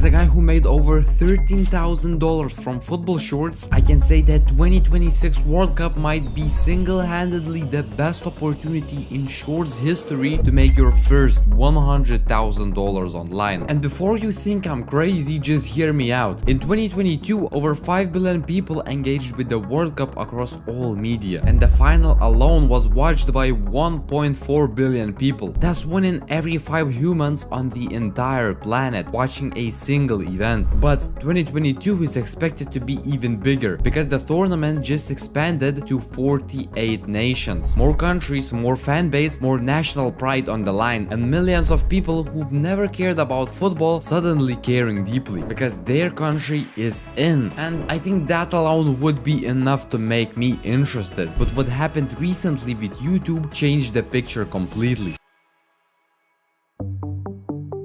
As a guy who made over $13,000 from football shorts, I can say that 2026 World Cup might be single-handedly the best opportunity in shorts history to make your first $100,000 online. And before you think I'm crazy, just hear me out. In 2022, over 5 billion people engaged with the World Cup across all media, and the final alone was watched by 1.4 billion people. That's 1 in every 5 humans on the entire planet watching a single event. But 2022 is expected to be even bigger because the tournament just expanded to 48 nations. More countries, more fan base, more national pride on the line, and millions of people who've never cared about football suddenly caring deeply because their country is in. And I think that alone would be enough to make me interested. But what happened recently with YouTube changed the picture completely.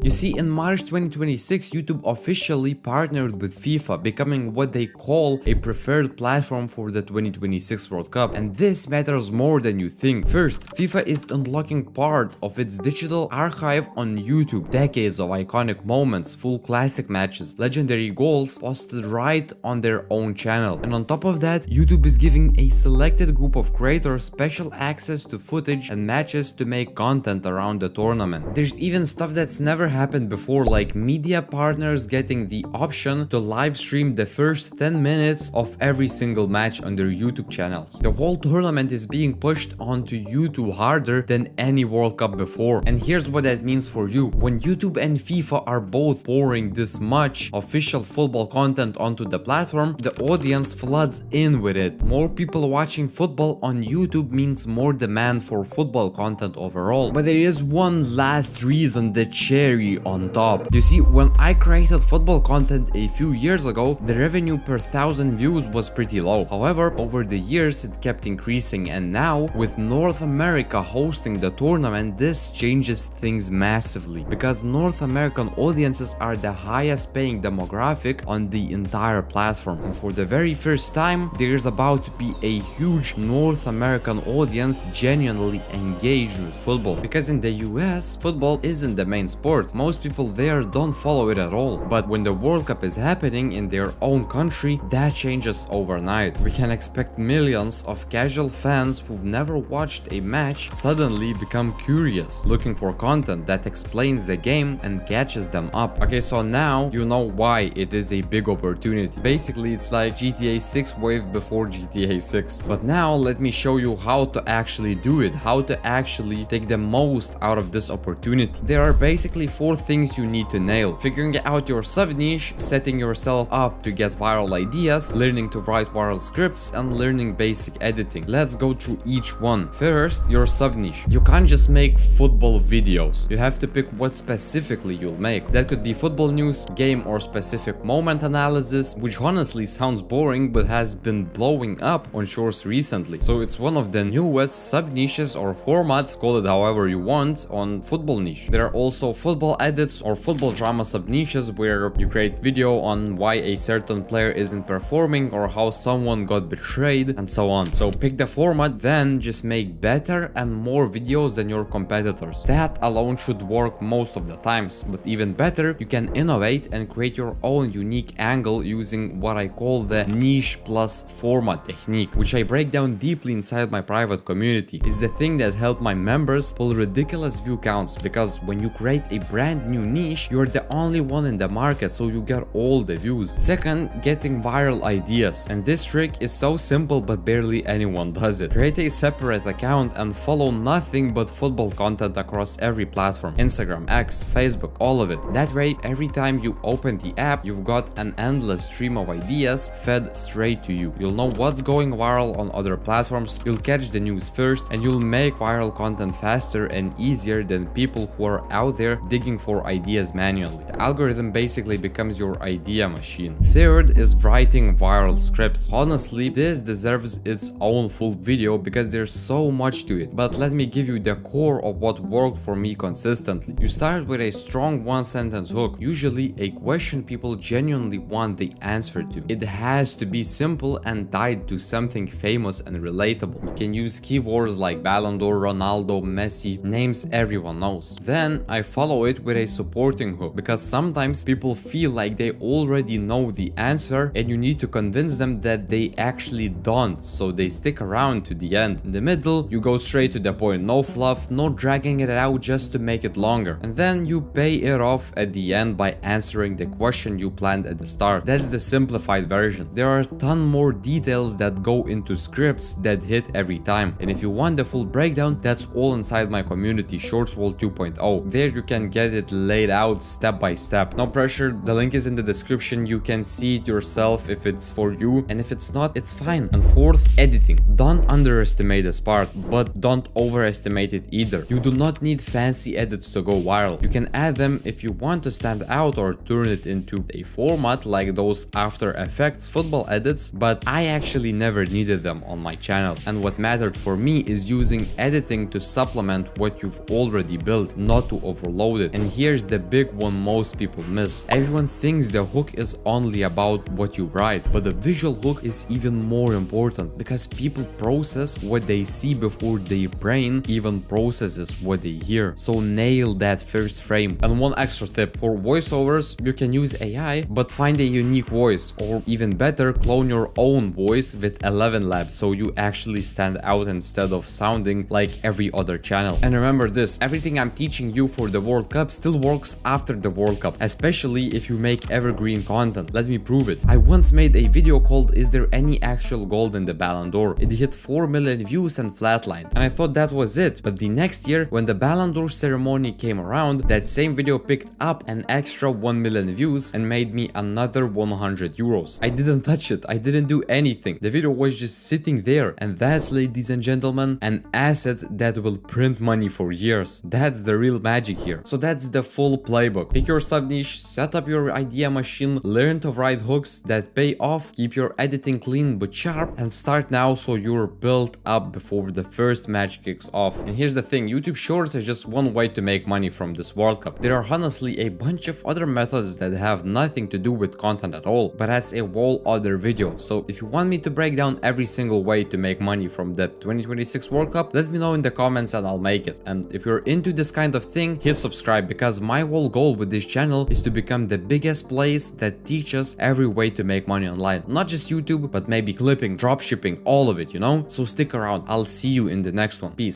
You see, in March 2026, YouTube officially partnered with FIFA, becoming what they call a preferred platform for the 2026 World Cup. And this matters more than you think. First, FIFA is unlocking part of its digital archive on YouTube. Decades of iconic moments, full classic matches, legendary goals posted right on their own channel. And on top of that, YouTube is giving a selected group of creators special access to footage and matches to make content around the tournament. There's even stuff that's never happened before, like media partners getting the option to live stream the first 10 minutes of every single match on their YouTube channels. The whole tournament is being pushed onto YouTube harder than any World Cup before. And here's what that means for you. When YouTube and FIFA are both pouring this much official football content onto the platform, the audience floods in with it. More people watching football on YouTube means more demand for football content overall. But there is one last reason, the cherry on top. You see, when I created football content a few years ago, the revenue per 1,000 views was pretty low. However, over the years it kept increasing, and now with North America hosting the tournament, this changes things massively because North American audiences are the highest paying demographic on the entire platform. And for the very first time, there's about to be a huge North American audience genuinely engaged with football. Because in the US, football isn't the main sport. Most people there don't follow it at all. But when the World Cup is happening in their own country, that changes overnight. We can expect millions of casual fans who've never watched a match suddenly become curious, looking for content that explains the game and catches them up. Okay, so now you know why it is a big opportunity. Basically, it's like GTA 6 wave before GTA 6. But now let me show you how to actually do it, how to actually take the most out of this opportunity. There are basically 4 things you need to nail: figuring out your sub niche, setting yourself up to get viral ideas, learning to write viral scripts, and learning basic editing. Let's go through each one. First, your sub niche. You can't just make football videos. You have to pick what specifically you'll make. That could be football news, game or specific moment analysis, which honestly sounds boring but has been blowing up on shorts recently. So it's one of the newest sub niches or formats, call it however you want, on football niche. There are also football edits or football drama sub niches where you create video on why a certain player isn't performing or how someone got betrayed and so on. So pick the format, then just make better and more videos than your competitors. That alone should work most of the times, but even better, you can innovate and create your own unique angle using what I call the niche plus format technique, which I break down deeply inside my private community. It's the thing that helped my members pull ridiculous view counts, because when you create a brand new niche, you're the only one in the market, so you get all the views. Second, getting viral ideas. And this trick is so simple but barely anyone does it. Create a separate account and follow nothing but football content across every platform: Instagram, X, Facebook, all of it. That way, every time you open the app, you've got an endless stream of ideas fed straight to you. You'll know what's going viral on other platforms, you'll catch the news first, and you'll make viral content faster and easier than people who are out there digging for ideas manually. The algorithm basically becomes your idea machine. Third is writing viral scripts. Honestly, this deserves its own full video because there's so much to it. But let me give you the core of what worked for me consistently. You start with a strong one-sentence hook, usually a question people genuinely want the answer to. It has to be simple and tied to something famous and relatable. You can use keywords like Ballon d'Or, Ronaldo, Messi, names everyone knows. Then I follow it it with a supporting hook, because sometimes people feel like they already know the answer and you need to convince them that they actually don't, so they stick around to the end. In the middle, you go straight to the point, no fluff, no dragging it out just to make it longer, and then you pay it off at the end by answering the question you planned at the start. That's the simplified version. There are a ton more details that go into scripts that hit every time, and if you want the full breakdown, that's all inside my community, Shorts World 2.0. There you can get it laid out step by step. No pressure, the link is in the description, you can see it yourself if it's for you, and if it's not, it's fine. And fourth, editing. Don't underestimate this part, but don't overestimate it either. You do not need fancy edits to go viral. You can add them if you want to stand out or turn it into a format like those After Effects football edits, but I actually never needed them on my channel, and what mattered for me is using editing to supplement what you've already built, not to overload it. And here's the big one most people miss. Everyone thinks the hook is only about what you write, but the visual hook is even more important, because people process what they see before their brain even processes what they hear. So nail that first frame. And one extra tip, for voiceovers you can use AI, but find a unique voice, or even better, clone your own voice with 11 Labs so you actually stand out instead of sounding like every other channel. And remember this, everything I'm teaching you for the World Cup still works after the World Cup, especially if you make evergreen content. Let me prove it. I once made a video called "Is there any actual gold in the Ballon d'Or?" It hit 4 million views and flatlined, and I thought that was it. But the next year, when the Ballon d'Or ceremony came around, that same video picked up an extra 1 million views and made me another 100 euros. I didn't touch it, I didn't do anything. The video was just sitting there, and that's, ladies and gentlemen, an asset that will print money for years. That's the real magic here. So that's the full playbook. Pick your sub niche, set up your idea machine, learn to write hooks that pay off, keep your editing clean but sharp, and start now so you're built up before the first match kicks off. And here's the thing, YouTube Shorts is just one way to make money from this World Cup. There are honestly a bunch of other methods that have nothing to do with content at all, but that's a whole other video. So if you want me to break down every single way to make money from the 2026 World Cup, let me know in the comments and I'll make it. And if you're into this kind of thing, hit subscribe, because my whole goal with this channel is to become the biggest place that teaches every way to make money online. Not just YouTube, but maybe clipping, dropshipping, all of it, you know? So stick around, I'll see you in the next one. Peace.